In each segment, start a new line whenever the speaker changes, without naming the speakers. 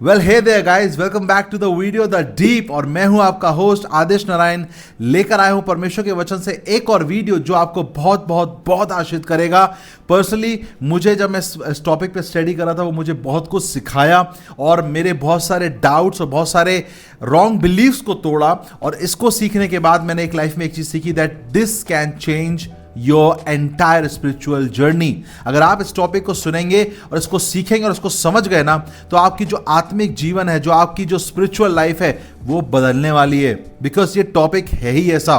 Well hey there guys, welcome back to the video the deep. और मैं हूं आपका होस्ट आदिश नारायण, लेकर आया हूं परमेश्वर के वचन से एक और वीडियो जो आपको बहुत बहुत बहुत आशीषित करेगा। पर्सनली मुझे जब मैं इस टॉपिक पे स्टडी कर रहा था, वो मुझे बहुत कुछ सिखाया और मेरे बहुत सारे डाउट्स और बहुत सारे रॉन्ग बिलीव्स को तोड़ा। और इसको सीखने के बाद मैंने एक लाइफ में एक चीज सीखी, that this can change your entire spiritual journey. अगर आप इस टॉपिक को सुनेंगे और इसको सीखेंगे और इसको समझ गए ना, तो आपकी जो आत्मिक जीवन है, जो आपकी जो स्पिरिचुअल लाइफ है, वो बदलने वाली है। बिकॉज ये टॉपिक है ही ऐसा।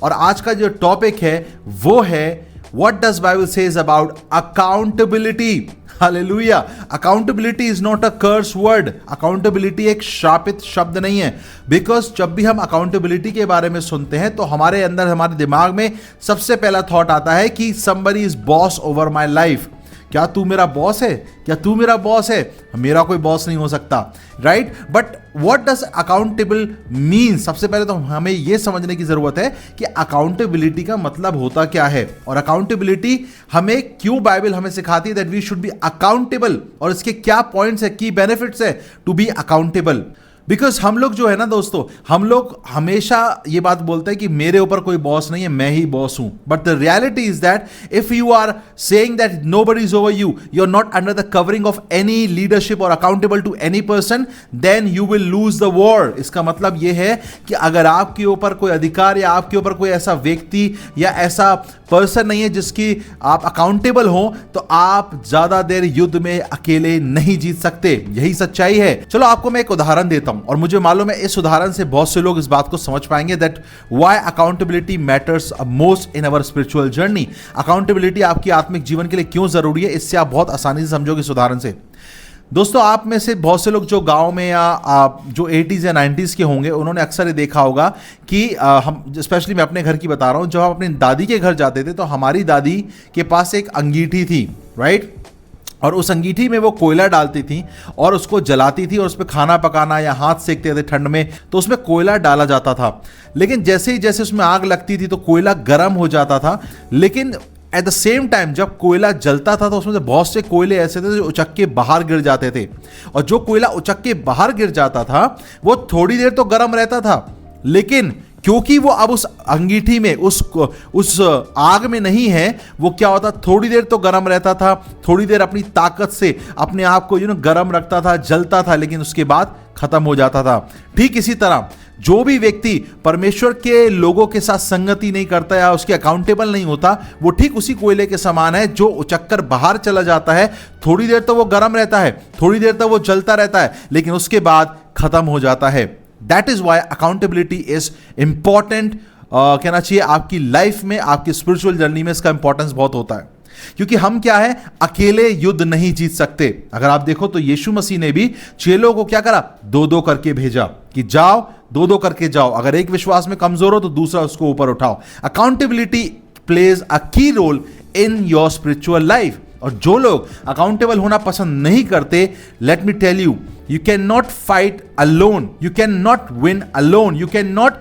और आज का जो टॉपिक है वो है what does Bible says about accountability. Hallelujah. Accountability is not a curse word. Accountability एक शापित शब्द नहीं है। बिकॉज जब भी हम अकाउंटेबिलिटी के बारे में सुनते हैं तो हमारे अंदर, हमारे दिमाग में सबसे पहला थॉट आता है कि somebody is boss over my life। क्या तू मेरा बॉस है? क्या तू मेरा बॉस है? मेरा कोई बॉस नहीं हो सकता, right? But what does accountable mean? सबसे पहले तो हमें यह समझने की जरूरत है कि अकाउंटेबिलिटी का मतलब होता क्या है, और अकाउंटेबिलिटी हमें क्यों बाइबल हमें सिखाती है that we should be accountable, और इसके क्या पॉइंट्स है, की बेनिफिट्स है टू बी अकाउंटेबल। बिकॉज हम लोग जो है ना दोस्तों, हम लोग हमेशा ये बात बोलते हैं कि मेरे ऊपर कोई बॉस नहीं है, मैं ही बॉस हूं। But the reality is that if you are saying that nobody is over you, you are not under the covering of any leadership और accountable to any person, then you will lose the war. इसका मतलब यह है कि अगर आपके ऊपर कोई अधिकार या आपके ऊपर कोई ऐसा व्यक्ति या ऐसा पर्सन नहीं है जिसकी आप अकाउंटेबल हो, तो आप ज्यादा देर युद्ध में अकेले नहीं जीत सकते। यही सच्चाई है। चलो आपको मैं एक उदाहरण देता हूं, और मुझे मालूम है इस उदाहरण से बहुत से लोग इस बात को समझ पाएंगे that why accountability matters most in our spiritual journey. Accountability आपकी आत्मिक जीवन के लिए क्यों जरूरी है, इससे आप बहुत आसानी से समझोगे इस उदाहरण से। दोस्तों, आप में से बहुत से लोग जो गांव में या जो 80s या 90s के होंगे, उन्होंने अक्सर ये देखा होगा कि हम, स्पेशली मैं अपने घर की बता रहा हूं, जब हम अपनी दादी के घर जाते थे तो हमारी दादी के पास एक अंगीठी थी, राइट? और उस अंगीठी में वो कोयला डालती थी और उसको जलाती थी, और उस पर खाना पकाना या हाथ सेकते थे ठंड में, तो उसमें कोयला डाला जाता था। लेकिन जैसे ही जैसे उसमें आग लगती थी तो कोयला गर्म हो जाता था। लेकिन एट द सेम टाइम जब कोयला जलता था तो उसमें से बहुत से कोयले ऐसे थे जो उचक के बाहर गिर जाते थे, और जो कोयला उचक के बाहर गिर जाता था वो थोड़ी देर तो गर्म रहता था, लेकिन क्योंकि वो अब उस अंगीठी में, उस आग में नहीं है, वो क्या होता, थोड़ी देर तो गर्म रहता था, थोड़ी देर अपनी ताकत से अपने आप को गर्म रखता था, जलता था, लेकिन उसके बाद खत्म हो जाता था। ठीक इसी तरह जो भी व्यक्ति परमेश्वर के लोगों के साथ संगति नहीं करता या उसके अकाउंटेबल नहीं होता, वो ठीक उसी कोयले के समान है जो उचक्कर बाहर चला जाता है। थोड़ी देर तो वो गर्म रहता है, थोड़ी देर तक वो जलता रहता है, लेकिन उसके बाद खत्म हो जाता है। That is why accountability is important. कहना चाहिए आपकी लाइफ में, आपकी स्पिरिचुअल जर्नी में इसका इंपॉर्टेंस बहुत होता है। क्योंकि हम क्या है, अकेले युद्ध नहीं जीत सकते। अगर आप देखो तो यीशु मसीह ने भी चेलों को क्या करा, दो दो करके भेजा कि जाओ, दो दो करके जाओ। अगर एक विश्वास में कमजोर हो तो दूसरा उसको ऊपर उठाओ। Accountability plays a key role in your spiritual life. और जो लोग अकाउंटेबल होना पसंद नहीं करते, let me tell you, you can not fight alone, you can not win alone, you can not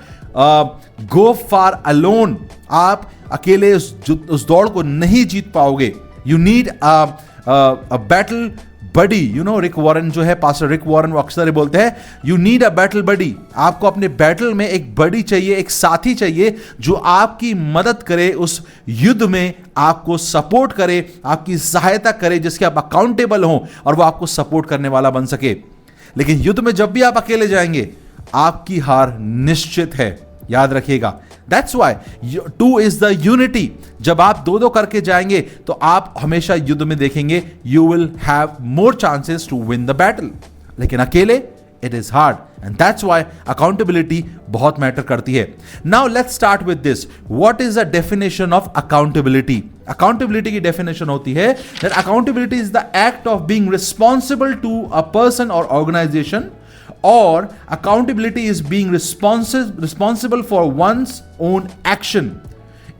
go far alone. आप अकेले उस दौड़ को नहीं जीत पाओगे। You need a battle buddy. You know, Rick Warren जो है, पास्टर रिक वॉरेन, वो अक्सर बोलते हैं you need a battle buddy. आपको अपने बैटल में एक बडी चाहिए, एक साथी चाहिए जो आपकी मदद करे, उस युद्ध में आपको सपोर्ट करे, आपकी सहायता करे, जिसके आप अकाउंटेबल हो और वो आपको सपोर्ट करने वाला बन सके। लेकिन युद्ध में जब भी आप अकेले जाएंगे, आपकी हार निश्चित है, याद रखिएगा। That's why two is the unity. जब आप दो दो करके जाएंगे तो आप हमेशा युद्ध में देखेंगे you will have more chances to win the battle. लेकिन अकेले it is hard, and that's why accountability बहुत मैटर करती है। Now let's start with this. What is the definition of accountability? Accountability की डेफिनेशन होती है that accountability is the act of being responsible to a person और organisation, or accountability is being responsible for one's own action.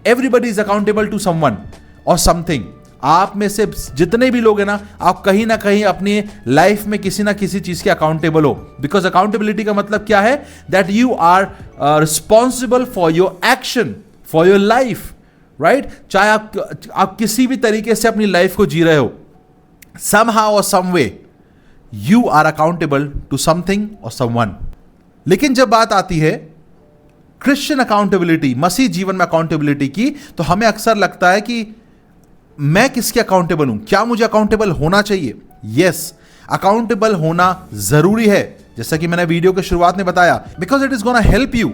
Everybody is accountable to someone or something. आप में से जितने भी लोग हैं ना, आप कहीं ना कहीं अपनी लाइफ में किसी ना किसी चीज के अकाउंटेबल हो। बिकॉज अकाउंटेबिलिटी का मतलब क्या है, that you are responsible for your action, for your life, right? चाहे आप किसी भी तरीके से अपनी लाइफ को जी रहे हो, somehow or some way you are accountable to something और समवन। लेकिन जब बात आती है क्रिश्चियन अकाउंटेबिलिटी, मसीह जीवन में अकाउंटेबिलिटी की, तो हमें अक्सर लगता है कि मैं किसके अकाउंटेबल हूं, क्या मुझे अकाउंटेबल होना चाहिए? यस, अकाउंटेबल होना जरूरी है, जैसा कि मैंने वीडियो के शुरुआत में बताया, because it is gonna help you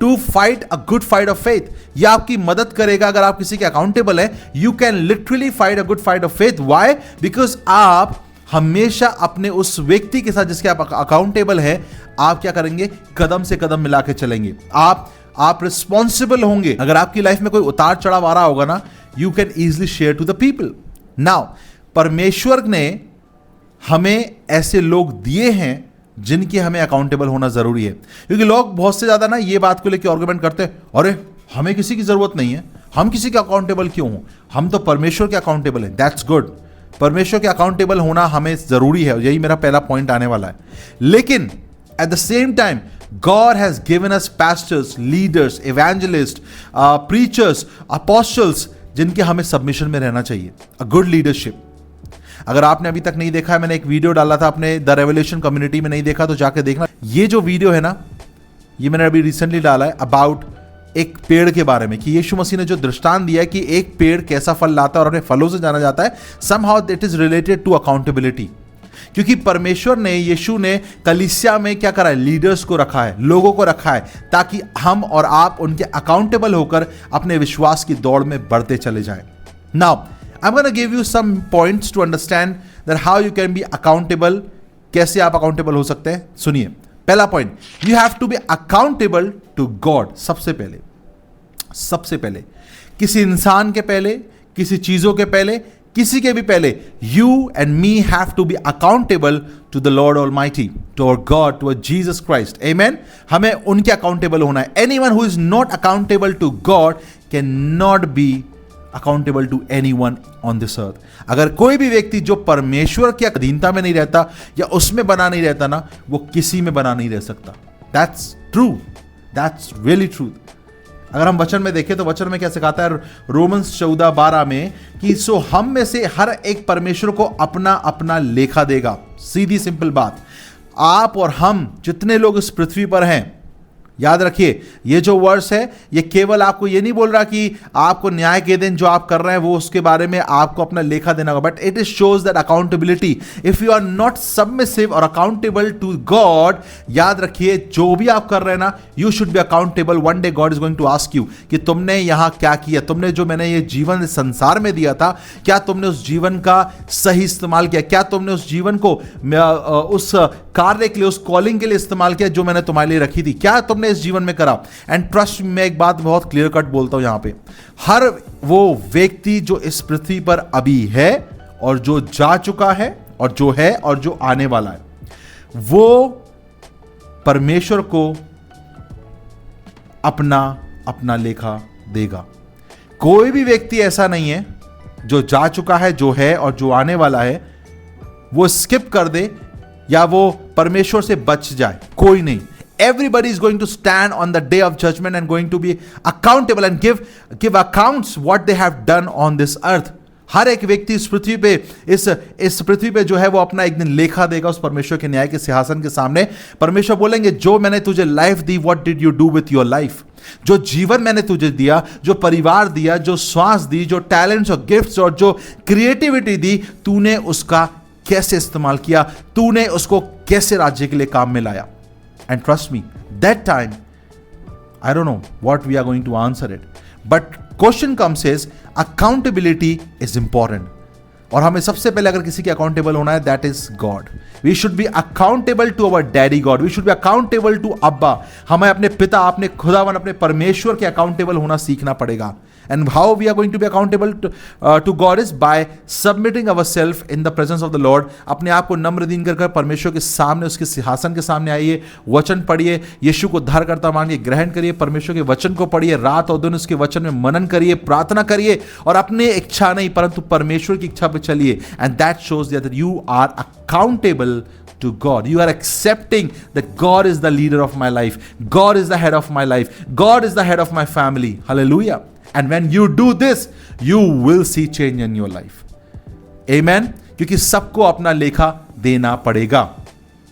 to fight a good fight of faith. यह आपकी मदद करेगा अगर आप किसी के अकाउंटेबल हैं। You can literally fight a good fight of faith. Why? Because आप हमेशा अपने उस व्यक्ति के साथ जिसके आप अकाउंटेबल है, आप क्या करेंगे? कदम से कदम मिला के चलेंगे। आप रिस्पॉन्सिबल होंगे। अगर आपकी लाइफ में कोई उतार चढ़ाव आ रहा होगा ना, you can easily share to the people. Now, परमेश्वर ने हमें ऐसे लोग दिए हैं जिनके हमें अकाउंटेबल होना जरूरी है। क्योंकि लोग बहुत से ज्यादा ना ये बात को लेकर आर्गुमेंट करते हैं, अरे हमें किसी की जरूरत नहीं है, हम किसी के अकाउंटेबल क्यों हो, हम तो परमेश्वर के अकाउंटेबल हैं। दैट्स गुड, परमेश्वर के अकाउंटेबल होना हमें जरूरी है, यही मेरा पहला पॉइंट आने वाला है। लेकिन at the same time God has given us pastors, leaders, evangelists, preachers, apostles, जिनके हमें सबमिशन में रहना चाहिए। A good leadership। अगर आपने अभी तक नहीं देखा है, मैंने एक वीडियो डाला था अपने द रेवोल्यूशन कम्युनिटी में, नहीं देखा तो जाके देखना। ये जो वीडियो है ना, ये मैंने अभी रिसेंटली डाला है अबाउट एक पेड़ के बारे में, कि यीशु मसीह ने जो दृष्टांत दिया है कि एक पेड़ कैसा फल लाता है और अपने फलों से जाना जाता है। Somehow that is related to accountability. क्योंकि परमेश्वर ने, यीशु ने कलीसिया में क्या करा है? लीडर्स को रखा है, लोगों को रखा है, ताकि हम और आप उनके अकाउंटेबल होकर अपने विश्वास की दौड़ में बढ़ते चले जाएं। Now I am gonna give you some points to understand that how you can be accountable. कैसे आप अकाउंटेबल हो सकते हैं, सुनिए। पहला point, you have to be accountable to God. सबसे पहले किसी इंसान के पहले, किसी चीजों के पहले, किसी के भी पहले, you and me have to be accountable to the Lord Almighty, to our God, to our Jesus Christ. Amen. हमें उनके अकाउंटेबल होना है। Anyone who is not accountable to God can not be accountable to anyone on this earth. अगर कोई भी व्यक्ति जो परमेश्वर की अधीनता में नहीं रहता या उसमें बना नहीं रहता ना, वो किसी में बना नहीं रह सकता। That's true, that's really true. अगर हम वचन में देखें तो वचन में क्या सिखाता है रोमन्स 14:12 में, कि सो हम में से हर एक परमेश्वर को अपना अपना लेखा देगा। सीधी सिंपल बात, आप और हम जितने लोग इस पृथ्वी पर हैं, याद रखिए ये जो वर्स है, ये केवल आपको ये नहीं बोल रहा कि आपको न्याय के दिन जो आप कर रहे हैं वो उसके बारे में आपको अपना लेखा देना होगा, but it is shows that accountability. If you are not submissive और अकाउंटेबल टू गॉड, याद रखिए जो भी आप कर रहे हैं ना, you should be accountable. One day God is going to ask you कि तुमने यहां क्या किया, तुमने जो मैंने ये जीवन संसार में दिया था, क्या तुमने उस जीवन का सही इस्तेमाल किया? क्या तुमने उस जीवन को उस कार्य के लिए, उस कॉलिंग के लिए इस्तेमाल किया जो मैंने तुम्हारे लिए रखी थी? क्या तुमने इस जीवन में करा? एंड ट्रस्ट, मैं एक बात बहुत क्लियर कट बोलता हूं यहां पे, हर वो व्यक्ति जो इस पृथ्वी पर अभी है और जो जा चुका है और जो है और जो आने वाला है, वो परमेश्वर को अपना अपना लेखा देगा। कोई भी व्यक्ति ऐसा नहीं है जो जा चुका है, जो है और जो आने वाला है, वो स्किप कर दे या वो परमेश्वर से बच जाए। कोई नहीं। Everybody is going to stand on the day of judgment and going to be accountable and give accounts what they have done on this earth. हर एक व्यक्ति इस पृथ्वी पे, इस पृथ्वी पे जो है वो अपना एक दिन लेखा देगा उस परमेश्वर के न्याय के सिंहासन के सामने। परमेश्वर बोलेंगे, जो मैंने तुझे life the, what did you do with your life? जो जीवन मैंने तुझे दिया, जो परिवार दिया, जो श्वास दी, जो टैलेंट्स और गिफ्ट्स और जो क्रिएटिविटी दी, तूने उसका कैसे इस्तेमाल किया? तूने उसको कैसे राज्य के लिए काम में लाया? And trust me, that time, I don't know what we are going to answer it. But question comes is, accountability is important. और हमें सबसे पहले अगर किसी के अकाउंटेबल होना है, that is God. We should be accountable to our daddy God. We should be accountable to Abba. हमें अपने पिता, अपने खुदावन, अपने परमेश्वर के अकाउंटेबल होना सीखना पड़ेगा। And how we are going to be accountable to God is by submitting ourselves in the presence of the Lord. अपने आप को नम्र दीन कर परमेश्वर के सामने, उसके सिंहासन के सामने आइए, वचन पढ़िए, यीशु को उद्धारकर्ता मानिए, ग्रहण करिए, परमेश्वर के वचन को पढ़िए, रात और दिन उसके वचन में मनन करिए, प्रार्थना करिए, और अपने इच्छा नहीं परंतु परमेश्वर की इच्छा पे चलिए। And that shows that you are accountable to God. You are accepting that God is the leader of my life. God is the head of my life. God is the head of my family. Hallelujah. And when you do this, you will see change in your life. Amen. क्योंकि सबको अपना लेखा देना पड़ेगा।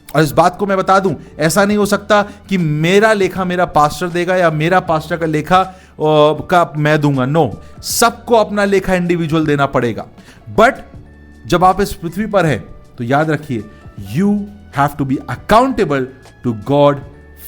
और इस बात को मैं बता दूं, ऐसा नहीं हो सकता कि मेरा लेखा मेरा पास्टर देगा या मेरा पास्टर का लेखा का मैं दूंगा। नो, सबको अपना लेखा इंडिविजुअल देना पड़ेगा। बट जब आप इस पृथ्वी पर हैं तो याद रखिए, you have to be accountable to God,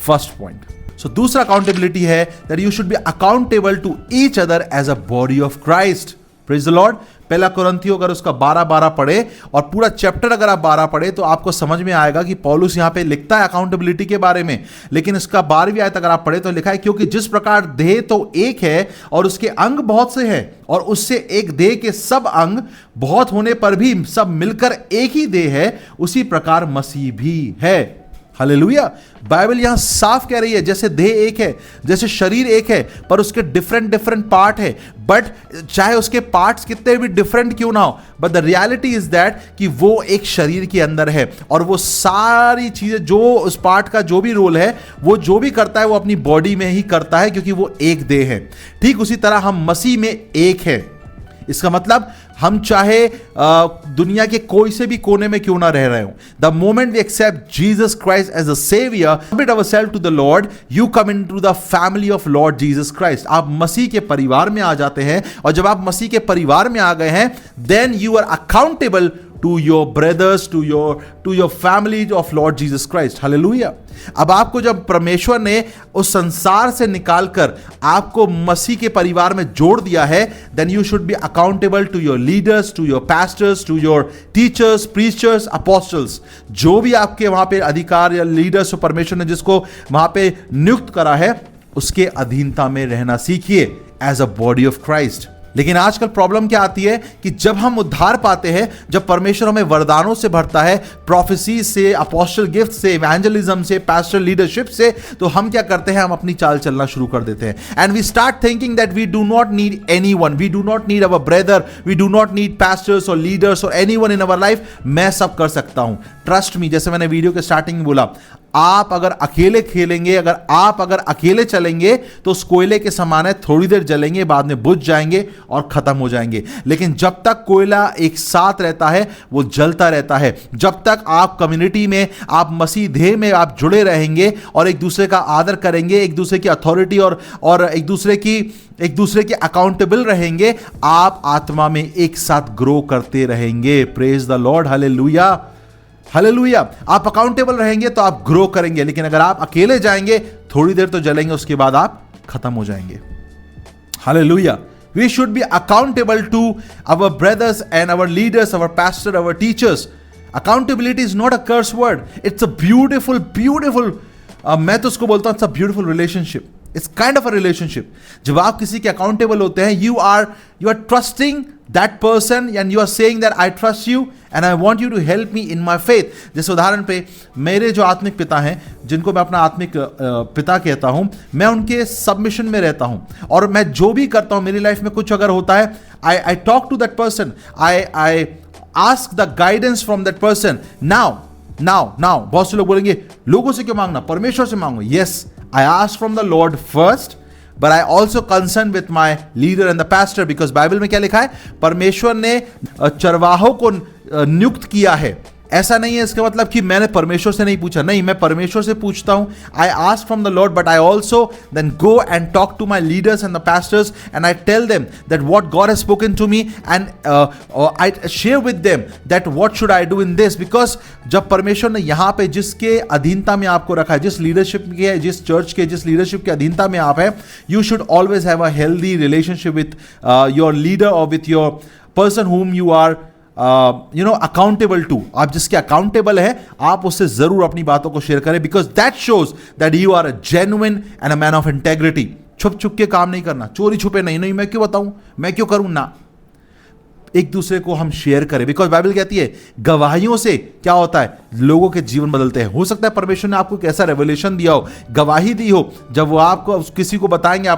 first point. So दूसरा अकाउंटेबिलिटी है that you should be accountable to each other as a body of Christ. Praise the Lord. पहला कुरिन्थियों अगर उसका 12 पढ़े और पूरा चैप्टर अगर आप 12 पढ़े तो आपको समझ में आएगा कि पौलुस यहां पे लिखता है अकाउंटेबिलिटी के बारे में, लेकिन इसका 12वीं आयत अगर आप पढ़े तो लिखा है, क्योंकि जिस प्रकार देह तो एक है और उसके अंग बहुत से हैं, और उससे एक देह के सब अंग बहुत होने पर भी सब मिलकर एक ही देह है, उसी प्रकार मसीह भी है। हालेलुया। बाइबल यहां साफ कह रही है, जैसे देह एक है, जैसे शरीर एक है, पर उसके डिफरेंट पार्ट है, बट चाहे उसके पार्ट्स कितने भी डिफरेंट क्यों ना हो, but the reality is that कि वो एक शरीर के अंदर है, और वो सारी चीजें जो उस पार्ट का जो भी रोल है, वो जो भी करता है वो अपनी बॉडी में ही करता है, क्योंकि वो एक देह है। ठीक उसी तरह हम मसीह में एक है। इसका मतलब हम चाहे दुनिया के कोई से भी कोने में क्यों ना रह रहे हो, the moment we accept Jesus Christ as a saviour, submit ourselves to the Lord, you come into the family of Lord Jesus Christ. आप मसीह के परिवार में आ जाते हैं, और जब आप मसीह के परिवार में आ गए हैं, then you are accountable to your brothers, to your family of Lord Jesus Christ. Hallelujah. अब आपको जब परमेश्वर ने उस संसार से निकालकर आपको मसीह के परिवार में जोड़ दिया है, then you should be accountable to your leaders, to your pastors, to your teachers, preachers, apostles. जो भी आपके वहां पे अधिकार या लीडर्स परमेश्वर ने जिसको वहां पे नियुक्त करा है, उसके अधीनता में रहना सीखिए as a body of Christ. लेकिन आजकल प्रॉब्लम क्या आती है कि जब हम उद्धार पाते हैं, जब परमेश्वर हमें वरदानों से भरता है, प्रोफेसी से, अपोस्टल गिफ्ट से, इवेंजलिज्म से, पास्टर लीडरशिप से, तो हम क्या करते हैं, हम अपनी चाल चलना शुरू कर देते हैं। And we start thinking that we do not need anyone, we do not need our brother, we do not need pastors और लीडर्स और एनीवन इन अवर लाइफ। मैं सब कर सकता हूं। ट्रस्ट मी, जैसे मैंने वीडियो के स्टार्टिंग में बोला, आप अगर अकेले खेलेंगे, अगर अकेले चलेंगे तो उस कोयले के समान है, थोड़ी देर जलेंगे, बाद में बुझ जाएंगे और खत्म हो जाएंगे। लेकिन जब तक कोयला एक साथ रहता है, वो जलता रहता है। जब तक आप कम्युनिटी में, आप मसीह देह में आप जुड़े रहेंगे और एक दूसरे का आदर करेंगे, एक दूसरे की अथॉरिटी और एक दूसरे के अकाउंटेबल रहेंगे, आप आत्मा में एक साथ ग्रो करते रहेंगे। Praise the Lord. Hallelujah, hallelujah. आप अकाउंटेबल रहेंगे तो आप ग्रो करेंगे, लेकिन अगर आप अकेले जाएंगे, थोड़ी देर तो जलेंगे, उसके बाद आप खत्म हो जाएंगे। Hallelujah. We should be accountable to our brothers and our leaders, our pastor, our teachers. Accountability is not a curse word. It's a beautiful मैं तो उसको बोलता हूं, it's a beautiful relationship. It's kind of a relationship. जब आप किसी के accountable होते हैं, you are trusting that person and you are saying that I trust you and I want you to help me in my faith. जैसे उदाहरण पे मेरे जो आत्मिक पिता हैं, जिनको मैं अपना आत्मिक पिता कहता हूं, मैं उनके सबमिशन में रहता हूं, और मैं जो भी करता हूं, मेरी लाइफ में कुछ अगर होता है, I talk to that person, I ask the guidance from that person. Now बहुत से लोग बोलेंगे, लोगों से क्यों मांगना, परमेश्वर से मांगो। Yes, I ask from the Lord first, but I also concern with my leader and the pastor, because Bible में क्या लिखा है, परमेश्वर ने चरवाहों को नियुक्त किया है। ऐसा नहीं है इसका मतलब कि मैंने परमेश्वर से नहीं पूछा, नहीं, मैं परमेश्वर से पूछता हूं। I ask from the Lord, but I also then go and talk to my leaders and the pastors and I tell them that what God has spoken to me and I share with them that what should I do in this. Because जब परमेश्वर ने यहाँ पे जिसके अधीनता में आपको रखा है, जिस लीडरशिप के, जिस चर्च के, जिस लीडरशिप के अधीनता में आप है, you should always have a healthy relationship with your leader और with your person whom you are accountable to. आप जिसके अकाउंटेबल है, आप उससे जरूर अपनी बातों को शेयर करें, because that shows that you are a genuine and a man of integrity. छुप के काम नहीं करना, चोरी छुपे नहीं, मैं क्यों बताऊं, मैं क्यों करूं ना। एक दूसरे को हम शेयर करें, बिकॉज बाइबल कहती है गवाहियों से क्या होता है, लोगों के जीवन बदलते हैं। हो सकता है परमेश्वर ने आपको एक ऐसा रेवलेशन दिया हो, गवाही दी हो, जब वो आपको किसी को बताएंगे,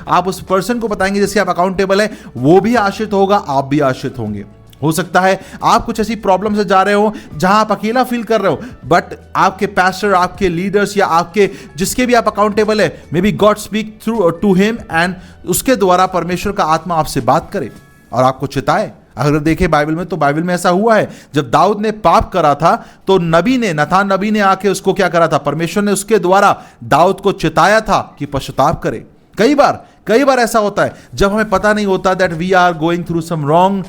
आप उस पर्सन को बताएंगे जिससे आप अकाउंटेबल है, वो भी आश्रित होगा, आप भी आश्रित होंगे। हो सकता है आप कुछ ऐसी प्रॉब्लम से जा रहे हो जहां आप अकेला फील कर रहे हो, बट आपके पास्टर, आपके लीडर्स या आपके जिसके भी आप अकाउंटेबल है, maybe God speak through to him and उसके द्वारा परमेश्वर का आत्मा आपसे बात करे और आपको चिताए, अगर देखें बाइबल में तो बाइबल में ऐसा हुआ है, जब दाऊद ने पाप करा था तो नाथान नबी ने आके उसको क्या करा था, परमेश्वर ने उसके द्वारा दाऊद को चिताया था कि पश्चाताप करे। कई बार ऐसा होता है जब हमें पता नहीं होता that we are going through some wrong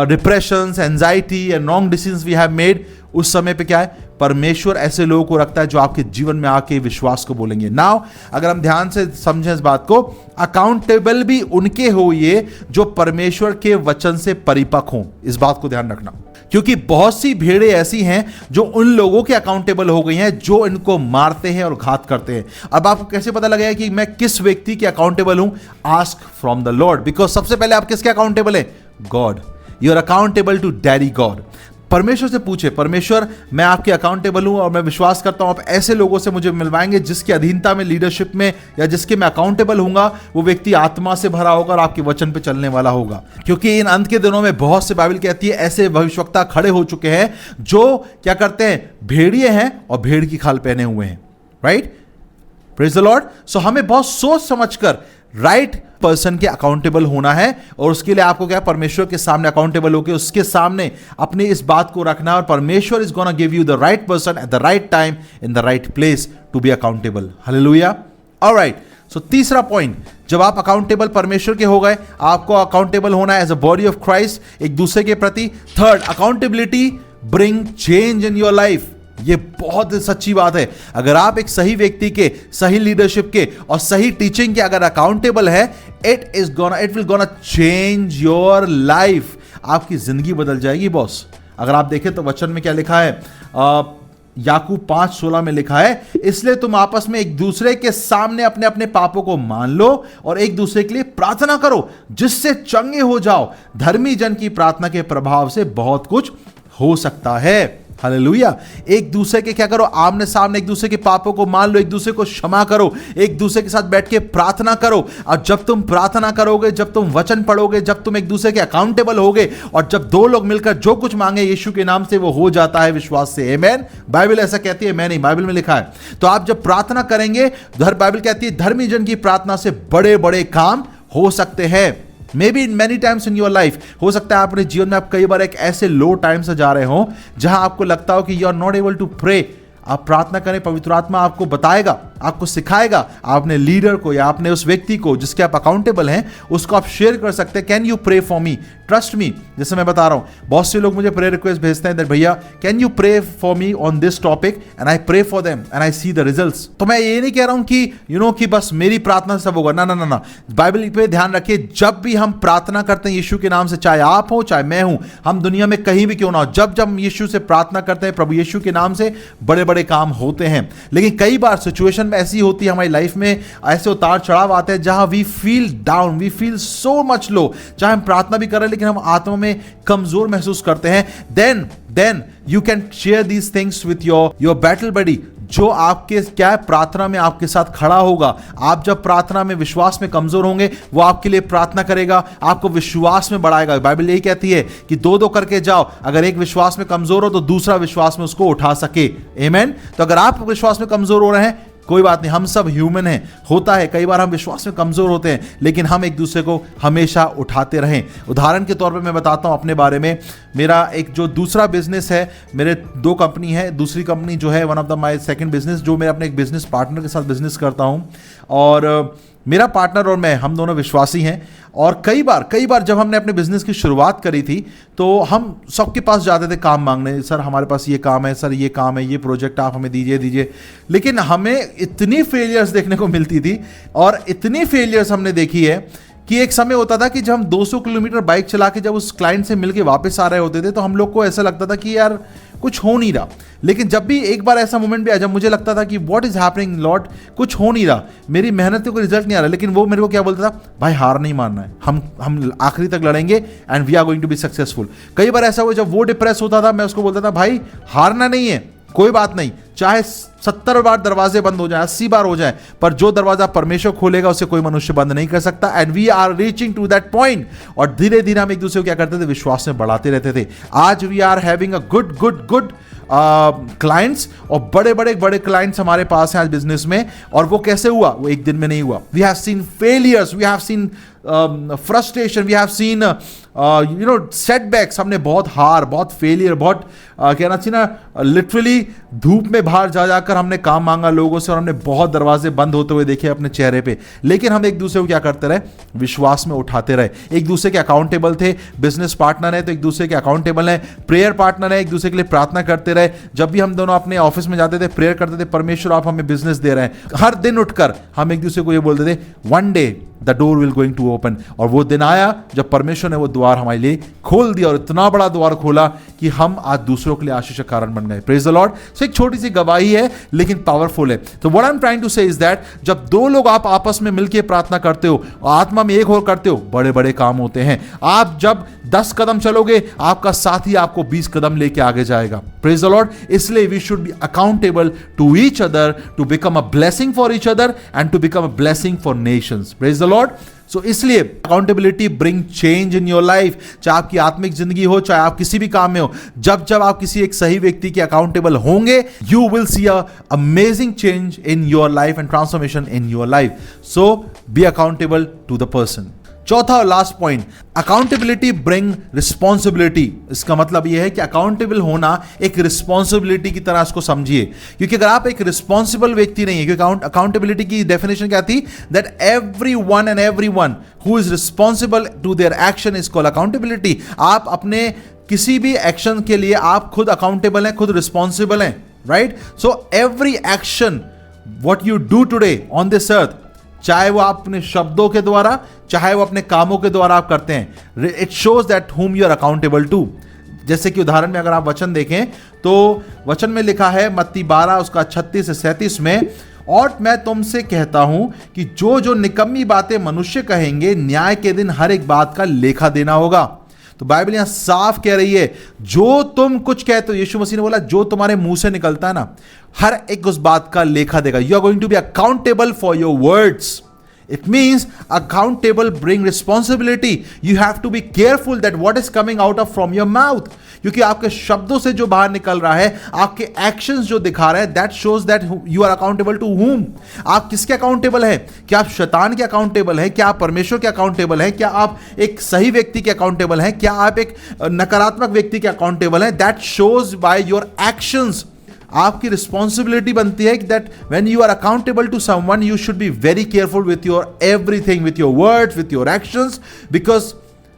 depressions, anxiety and wrong decisions we have made. उस समय पे क्या है, परमेश्वर ऐसे लोगों को रखता है जो आपके जीवन में आके विश्वास को बोलेंगे। नाउ अगर हम ध्यान से समझें इस बात को, अकाउंटेबल भी उनके होइए जो परमेश्वर के वचन से परिपक्व हों। इस बात को ध्यान रखना, क्योंकि बहुत सी भेड़ें ऐसी हैं जो उन लोगों के अकाउंटेबल हो गई हैं जो इनको मारते हैं और घात करते हैं। अब आपको कैसे पता लगेगा कि मैं किस व्यक्ति के अकाउंटेबल हूं? Ask from the Lord, because सबसे पहले आप किसके अकाउंटेबल है? God. You are accountable to daddy God. परमेश्वर से पूछे, परमेश्वर मैं आपके अकाउंटेबल हूं और मैं विश्वास करता हूं आप ऐसे लोगों से मुझे मिलवाएंगे जिसकी अधीनता में, लीडरशिप में, या जिसके मैं अकाउंटेबल होऊंगा वो व्यक्ति आत्मा से भरा होगा और आपके वचन पे चलने वाला होगा। क्योंकि इन अंत के दिनों में बहुत से, बाइबल कहती है, ऐसे भविष्यवक्ता खड़े हो चुके हैं जो क्या करते हैं, भेड़िए हैं और भेड़ की खाल पहने हुए हैं। Right, praise the Lord. So हमें बहुत सोच समझकर राइट पर्सन के अकाउंटेबल होना है, और उसके लिए आपको क्या, परमेश्वर के सामने अकाउंटेबल होकर उसके सामने अपनी इस बात को रखना, और परमेश्वर is gonna give you the right person at the right time in the right place to be accountable. Hallelujah. Alright, so तीसरा पॉइंट, जब आप अकाउंटेबल परमेश्वर के हो गए, आपको अकाउंटेबल होना है as a body of Christ, एक दूसरे के प्रति। Third, accountability bring change in your life. ये बहुत सच्ची बात है। अगर आप एक सही व्यक्ति के, सही लीडरशिप के और सही टीचिंग के अगर अकाउंटेबल है, it will gonna change your life. आपकी जिंदगी बदल जाएगी बॉस। अगर आप देखें तो वचन में क्या लिखा है, याकूब 5:16 में लिखा है, इसलिए तुम आपस में एक दूसरे के सामने अपने अपने पापों को मान लो और एक दूसरे के लिए प्रार्थना करो जिससे चंगे हो जाओ। धर्मी जन की प्रार्थना के प्रभाव से बहुत कुछ हो सकता है। हालेलुया। एक दूसरे के क्या करो, आमने सामने एक दूसरे के पापों को मान लो, एक दूसरे को क्षमा करो, एक दूसरे के साथ बैठ के प्रार्थना करो। और जब तुम प्रार्थना करोगे, जब तुम वचन पढ़ोगे, जब तुम एक दूसरे के अकाउंटेबल होगे, और जब दो लोग मिलकर जो कुछ मांगे यीशु के नाम से वो हो जाता है विश्वास से। आमीन। बाइबल ऐसा कहती है, मैं नहीं, बाइबल में लिखा है। तो आप जब प्रार्थना करेंगे, बाइबल कहती है धर्मी जन की प्रार्थना से बड़े बड़े काम हो सकते हैं। May be in many times in your life, हो सकता है अपने जीवन में आप कई बार एक ऐसे लो टाइम से जा रहे हो जहां आपको लगता हो कि you are not able to pray. आप प्रार्थना करें, पवित्र आत्मा आपको बताएगा, आपको सिखाएगा। आप अपने लीडर को या अपने उस व्यक्ति को जिसके आप अकाउंटेबल हैं उसको आप शेयर कर सकते हैं, can you pray for me, trust me. जैसे मैं बता रहा हूं, बहुत से लोग मुझे प्रेयर रिक्वेस्ट भेजते हैं, भैया can you pray for me on this topic, and I pray for them and I see the results. तो मैं ये नहीं कह रहा हूं कि कि बस मेरी प्रार्थना से सब होगा, ना ना ना ना। बाइबल पे ध्यान रखिए, जब भी हम प्रार्थना करते हैं यीशु के नाम से, चाहे आप हो चाहे मैं हूं, हम दुनिया में कहीं भी क्यों ना हो, जब जब हम यीशु से प्रार्थना करते हैं, प्रभु यीशु के नाम से, बड़े बड़े काम होते हैं। लेकिन कई बार सिचुएशन में ऐसी होती है हमारी लाइफ में, ऐसे उतार चढ़ाव आते हैं जहां we feel down, we feel so much low, चाहे हम प्रार्थना भी कर रहे हैं लेकिन हम आत्मा में कमजोर महसूस करते हैं। Then you can share these things with your battle buddy, जो आपके क्या है, प्रार्थना में आपके साथ खड़ा होगा। आप जब प्रार्थना में विश्वास में कमजोर होंगे, वो आपके लिए प्रार्थना करेगा, आपको विश्वास में बढ़ाएगा। बाइबल यही कहती है कि दो दो करके जाओ, अगर एक विश्वास में कमजोर हो तो दूसरा विश्वास में उसको उठा सके। आमीन। तो अगर आप विश्वास में कमजोर हो रहे हैं, कोई बात नहीं, हम सब ह्यूमन हैं, होता है कई बार हम विश्वास में कमजोर होते हैं, लेकिन हम एक दूसरे को हमेशा उठाते रहें। उदाहरण के तौर पे मैं बताता हूं अपने बारे में। मेरा एक जो दूसरा बिजनेस है, मेरे 2 कंपनी है, दूसरी कंपनी जो है one of the my second business, जो मैं अपने एक बिजनेस पार्टनर के साथ बिजनेस करता हूं, और मेरा पार्टनर और मैं, हम दोनों विश्वासी हैं। और कई बार जब हमने अपने बिजनेस की शुरुआत करी थी तो हम सबके पास जाते थे काम मांगने, सर हमारे पास ये काम है, सर ये काम है, ये प्रोजेक्ट आप हमें दीजिए। लेकिन हमें इतनी फेलियर्स देखने को मिलती थी, और इतनी फेलियर्स हमने देखी है कि एक समय होता था कि जब हम 200 किलोमीटर बाइक चला के जब उस क्लाइंट से मिलके वापस आ रहे होते थे तो हम लोग को ऐसा लगता था कि यार कुछ हो नहीं रहा। लेकिन जब भी एक बार ऐसा मोमेंट भी आया जब मुझे लगता था कि व्हाट इज हैपनिंग लॉर्ड, कुछ हो नहीं रहा, मेरी मेहनत का कोई रिजल्ट नहीं आ रहा, लेकिन वो मेरे को क्या बोलता था, भाई हार नहीं मानना है, हम आखिरी तक लड़ेंगे and we are going to be successful. कई बार ऐसा हुआ जब वो डिप्रेस होता था, मैं उसको बोलता था भाई हारना नहीं है, कोई बात नहीं, चाहे 70 बार दरवाजे बंद हो जाए, 80 बार हो जाए, पर जो दरवाजा परमेश्वर खोलेगा उसे कोई मनुष्य बंद नहीं कर सकता। And we are reaching to that point. और धीरे धीरे हम एक दूसरे को क्या करते थे, विश्वास में बढ़ाते रहते थे। आज we are having a good clients, और बड़े क्लाइंट्स हमारे पास हैं आज बिजनेस में। और वो कैसे हुआ, वो एक दिन में नहीं हुआ। We have seen failures, we have seen frustration, we have seen setbacks, हमने बहुत हार, बहुत फेलियर, बहुत कहना चाहिए ना लिटरली धूप में बाहर जा जाकर हमने काम मांगा लोगों से और हमने बहुत दरवाजे बंद होते हुए देखे अपने चेहरे पे, लेकिन हम एक दूसरे को क्या करते रहे, विश्वास में उठाते रहे, एक दूसरे के अकाउंटेबल थे। बिजनेस पार्टनर है तो एक दूसरे के अकाउंटेबल है, प्रेयर पार्टनर है, एक दूसरे के लिए प्रार्थना करते रहे। जब भी हम दोनों अपने ऑफिस में जाते थे प्रेयर करते थे, परमेश्वर आप हमें बिजनेस दे रहे हैं। हर दिन उठकर हम एक दूसरे को ये बोलते थे, one day the door will going to open. और वो दिन आया जब परमेश्वर ने वो द्वार हमारे लिए खोल दिया, और इतना बड़ा द्वार खोला कि हम आज दूसरों के लिए आशीष का कारण बन गए। Praise the Lord. सो एक छोटी सी गवाही है लेकिन पावरफुल है। तो what I am trying to say is that जब दो लोग आप आपस में मिलकर प्रार्थना करते हो, आत्मा में एक हो करते हो, बड़े बड़े काम होते हैं। आप जब 10 कदम चलोगे, आपका साथी आपको 20 कदम लेके आगे जाएगा। Praise the Lord. इसलिए we should be accountable to each other, to become a blessing for each other and to become a blessing for nations. Praise the Lord. So इसलिए accountability bring change in your life. चाहे आपकी आत्मिक जिंदगी हो, चाहे आप किसी भी काम में हो, जब जब आप किसी एक सही व्यक्ति के अकाउंटेबल होंगे, you will see a amazing change in your life and transformation in your life. So be accountable to the person. चौथा और last point, accountability bring responsibility. इसका मतलब यह है कि अकाउंटेबल होना एक रिस्पॉन्सिबिलिटी की तरह इसको समझिए, क्योंकि अगर आप एक रिस्पॉन्सिबल व्यक्ति नहीं है, क्योंकि अकाउंटेबिलिटी की डेफिनेशन क्या थी, that everyone and everyone who is responsible to their action is called accountability. आप अपने किसी भी एक्शन के लिए आप खुद अकाउंटेबल हैं, खुद रिस्पॉन्सिबल हैं, right. So every action what you do today on this अर्थ, चाहे वो आप अपने शब्दों के द्वारा, चाहे वो अपने कामों के द्वारा आप करते हैं, it shows that whom you are accountable to. जैसे कि उदाहरण में अगर आप वचन देखें तो वचन में लिखा है मत्ती 12 उसका 36 से 37 में, और मैं तुमसे कहता हूं कि जो जो निकम्मी बातें मनुष्य कहेंगे, न्याय के दिन हर एक बात का लेखा देना होगा। तो बाइबल यहां साफ कह रही है, जो तुम कुछ कहते हो, यीशु मसीह ने बोला जो तुम्हारे मुंह से निकलता है ना, हर एक उस बात का लेखा देगा। You are going to be accountable for your words. It means accountable bring responsibility. You have to be careful that what is coming out of from your mouth. क्योंकि आपके शब्दों से जो बाहर निकल रहा है, आपके एक्शंस जो दिखा रहे हैं, that shows that you are accountable to whom. आप किसके अकाउंटेबल हैं? क्या आप शैतान के अकाउंटेबल हैं? क्या आप परमेश्वर के अकाउंटेबल हैं? क्या आप एक सही व्यक्ति के अकाउंटेबल हैं? क्या आप एक नकारात्मक व्यक्ति के अकाउंटेबल हैं? That shows by your actions. आपकी रिस्पॉन्सिबिलिटी बनती है कि that when you are accountable to someone, you should be very careful with your everything, with your words, with your actions, because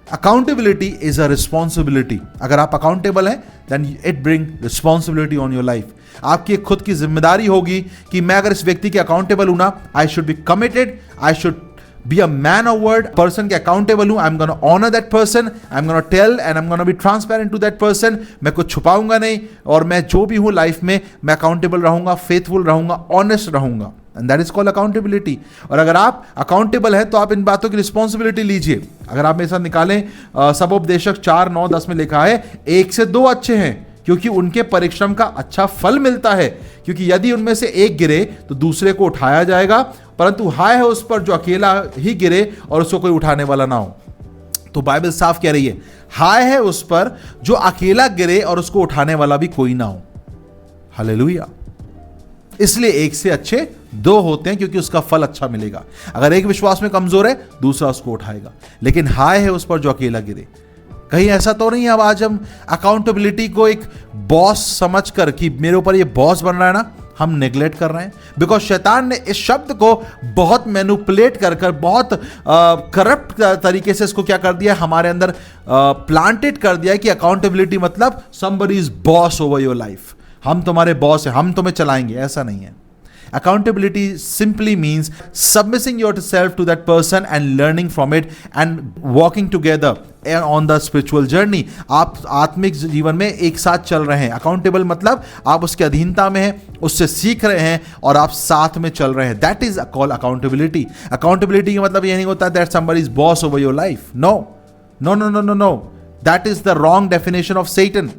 accountability is a responsibility. अगर आप accountable हैं then it bring responsibility on your life. आपकी खुद की जिम्मेदारी होगी कि मैं अगर इस व्यक्ति के अकाउंटेबल हूं ना, I should be committed, I should be a man of word, person के accountable हूं, I'm gonna honor that person, I'm gonna tell and I'm gonna be transparent to that person। मैं कुछ छुपाऊंगा नहीं, और मैं जो भी हूं लाइफ में मैं accountable रहूंगा, faithful रहूंगा, honest रहूंगा, and that is called accountability। और अगर आप accountable हैं तो आप इन बातों की responsibility लीजिए। अगर आप मेरे साथ निकालें सबोपदेशक 4:9-10 में लिखा है, 1 से 2 अच्छे हैं क्योंकि उनके परिश्रम का अच्छा फल मिलता है, क्योंकि यदि उनमें से एक गिरे तो दूसरे को उठाया जाएगा, परंतु हाय है उस पर जो अकेला ही गिरे और उसको कोई उठाने वाला ना हो। तो बाइबल साफ कह रही है, हाय है उस पर जो अकेला गिरे और उसको उठाने वाला भी कोई ना हो। हालेलुया। इसलिए 1 से अच्छे 2 होते हैं, क्योंकि उसका फल अच्छा मिलेगा। अगर एक विश्वास में कमजोर है, दूसरा उसको उठाएगा, लेकिन हाय है उस पर जो अकेला गिरे। कहीं ऐसा तो नहीं है अब आज हम अकाउंटेबिलिटी को एक बॉस समझकर कि मेरे ऊपर ये बॉस बन रहा है ना, हम नेग्लेक्ट कर रहे हैं। बिकॉज शैतान ने इस शब्द को बहुत मैनिपुलेट कर बहुत करप्ट तरीके से इसको क्या कर दिया, हमारे अंदर प्लांटेड कर दिया कि अकाउंटेबिलिटी मतलब somebody is boss over your life, हम तुम्हारे बॉस हैं, हम तुम्हें चलाएंगे। ऐसा नहीं है। Accountability simply means submitting yourself to that person and learning from it and walking together on the spiritual journey। आप आत्मिक जीवन में एक साथ चल रहे हैं। Accountable मतलब आप उसके अधीनता में हैं, उससे सीख रहे हैं और आप साथ में चल रहे हैं। That is called accountability। Accountability का मतलब ये नहीं होता that somebody is boss over your life। No, no, no, no, no, no। That is the wrong definition of Satan।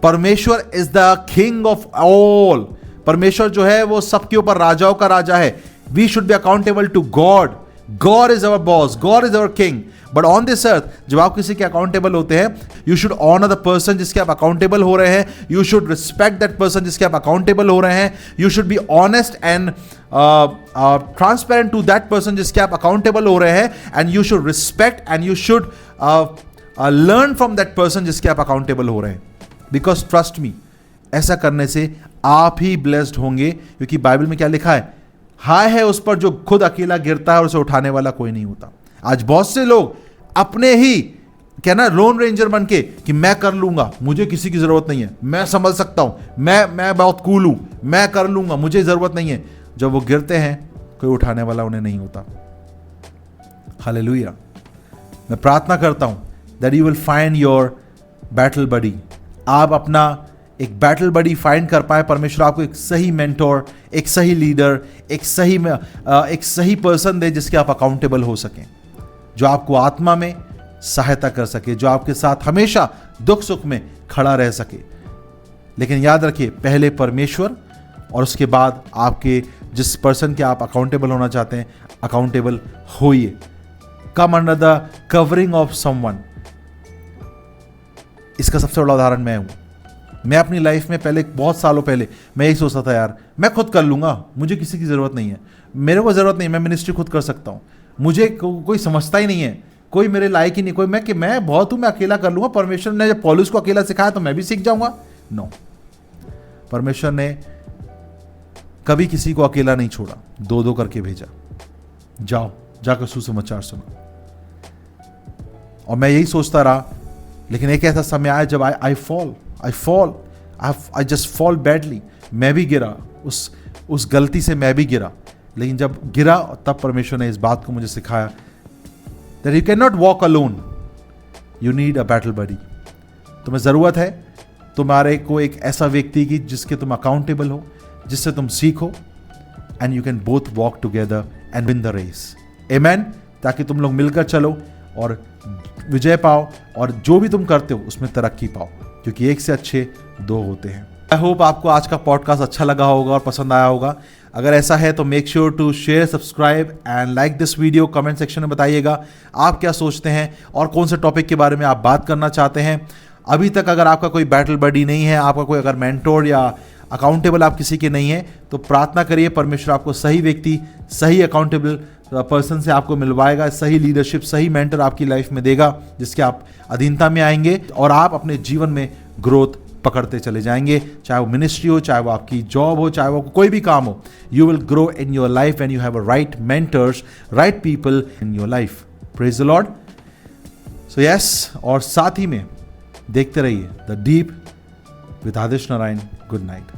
परमेश्वर is the king of all। परमेश्वर जो है वो सबके ऊपर राजाओं का राजा है। We should be accountable to God. God is our boss, God is our king. But on this earth जब आप किसी के अकाउंटेबल होते हैं, you should honour the person जिसके आप अकाउंटेबल हो रहे हैं, you should respect that person जिसके आप अकाउंटेबल हो रहे हैं, you should be honest and transparent to that person जिसके आप अकाउंटेबल हो रहे हैं, and you should respect and you should learn from that person जिसके आप अकाउंटेबल हो रहे हैं, बिकॉज ट्रस्ट मी, ऐसा करने से आप ही ब्लेस्ड होंगे, क्योंकि बाइबल में क्या लिखा है, हाय है उस पर जो खुद अकेला गिरता है और उसे उठाने वाला कोई नहीं होता। आज बहुत से लोग अपने ही क्या ना लोन रेंजर बन के कि मैं कर लूंगा, मुझे किसी की जरूरत नहीं है, मैं संभल सकता हूं, मैं बहुत कूल हूं, मैं कर लूंगा, मुझे जरूरत नहीं है। जब वो गिरते हैं कोई उठाने वाला उन्हें नहीं होता। हालेलुया। मैं प्रार्थना करता हूं that you will find your battle buddy. आप अपना एक बैटल बडी फाइंड कर पाए, परमेश्वर आपको एक सही मेंटोर, एक सही लीडर, एक सही पर्सन दे जिसके आप अकाउंटेबल हो सकें, जो आपको आत्मा में सहायता कर सके, जो आपके साथ हमेशा दुख सुख में खड़ा रह सके। लेकिन याद रखिए, पहले परमेश्वर और उसके बाद आपके जिस पर्सन के आप अकाउंटेबल होना चाहते हैं, अकाउंटेबल होइए। Come under the covering of someone. इसका सबसे बड़ा उदाहरण मैं हूं। मैं अपनी लाइफ में पहले, बहुत सालों पहले, मैं यही सोचता था, यार मैं खुद कर लूंगा, मुझे किसी की जरूरत नहीं है, मेरे को जरूरत नहीं, मैं मिनिस्ट्री खुद कर सकता हूं, मुझे कोई समझता ही नहीं है, कोई मेरे लायक ही नहीं, कोई मैं बहुत हूं, मैं अकेला कर लूंगा। परमेश्वर ने जब पौलुस को अकेला सिखाया तो मैं भी सीख जाऊंगा। नो, परमेश्वर ने कभी किसी को अकेला नहीं छोड़ा, दो दो करके भेजा, जाओ जाकर सुसमाचार सुनो। और मैं यही सोचता रहा, लेकिन एक ऐसा समय आया जब आई जस्ट फॉल बैडली। मैं भी गिरा, उस गलती से मैं भी गिरा। लेकिन जब गिरा तब परमेश्वर ने इस बात को मुझे सिखाया that you can not walk alone, you need a battle buddy. तुम्हें जरूरत है तुम्हारे को एक ऐसा व्यक्ति की जिसके तुम अकाउंटेबल हो, जिससे तुम सीखो, and you can both walk together and win the race. Amen. ताकि तुम लोग मिलकर चलो और विजय पाओ, और जो भी तुम करते हो उसमें तरक्की पाओ, क्योंकि एक से अच्छे दो होते हैं। आई होप आपको आज का पॉडकास्ट अच्छा लगा होगा और पसंद आया होगा। अगर ऐसा है तो make sure to share, subscribe and like this video. Comment section में बताइएगा आप क्या सोचते हैं और कौन से टॉपिक के बारे में आप बात करना चाहते हैं। अभी तक अगर आपका कोई बैटल बडी नहीं है, आपका कोई अगर मेंटोर या अकाउंटेबल आप किसी के नहीं है, तो प्रार्थना करिए, परमेश्वर आपको सही व्यक्ति, सही अकाउंटेबल पर्सन से आपको मिलवाएगा, सही लीडरशिप, सही मेंटर आपकी लाइफ में देगा, जिसके आप अधीनता में आएंगे और आप अपने जीवन में ग्रोथ पकड़ते चले जाएंगे। चाहे वो मिनिस्ट्री हो, चाहे वो आपकी जॉब हो, चाहे वो कोई भी काम हो, you will grow in your life when you have a right mentors, right people in your life. Praise the Lord. So yes, और साथ ही में देखते रहिए the deep with Adish Narayan. Good night.